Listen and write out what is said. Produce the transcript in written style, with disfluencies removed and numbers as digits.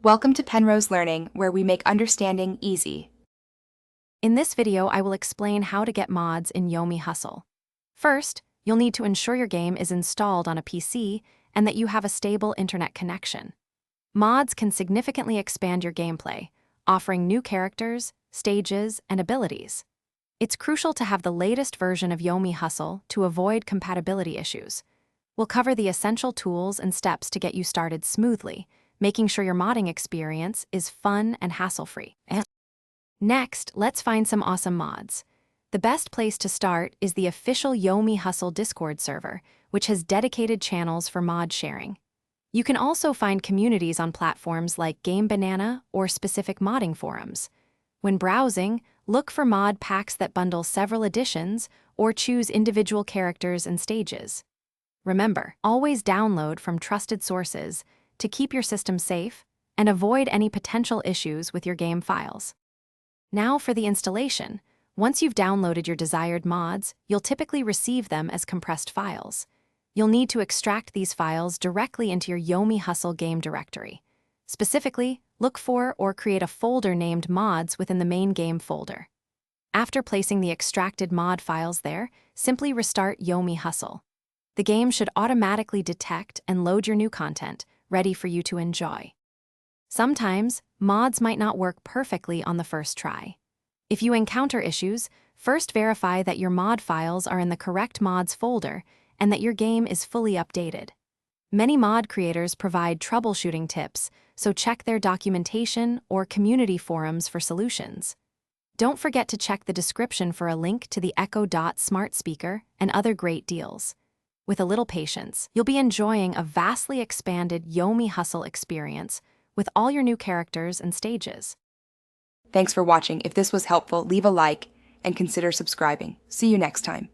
Welcome to Penrose Learning, where we make understanding easy. In this video, I will explain how to get mods in Yomi Hustle. First, you'll need to ensure your game is installed on a PC and that you have a stable internet connection. Mods can significantly expand your gameplay, offering new characters, stages, and abilities. It's crucial to have the latest version of Yomi Hustle to avoid compatibility issues. We'll cover the essential tools and steps to get you started smoothly, making sure your modding experience is fun and hassle-free. Next, let's find some awesome mods. The best place to start is the official Yomi Hustle Discord server, which has dedicated channels for mod sharing. You can also find communities on platforms like Game Banana or specific modding forums. When browsing, look for mod packs that bundle several editions or choose individual characters and stages. Remember, always download from trusted sources to keep your system safe and avoid any potential issues with your game files. Now for the installation. Once you've downloaded your desired mods, you'll typically receive them as compressed files. You'll need to extract these files directly into your Yomi Hustle game directory. Specifically, look for or create a folder named Mods within the main game folder. After placing the extracted mod files there, simply restart Yomi Hustle. The game should automatically detect and load your new content, ready for you to enjoy. Sometimes, mods might not work perfectly on the first try. If you encounter issues, first verify that your mod files are in the correct mods folder and that your game is fully updated. Many mod creators provide troubleshooting tips, so check their documentation or community forums for solutions. Don't forget to check the description for a link to the Echo Dot smart speaker and other great deals. With a little patience, you'll be enjoying a vastly expanded Yomi Hustle experience with all your new characters and stages. Thanks for watching. If this was helpful, leave a like and consider subscribing. See you next time.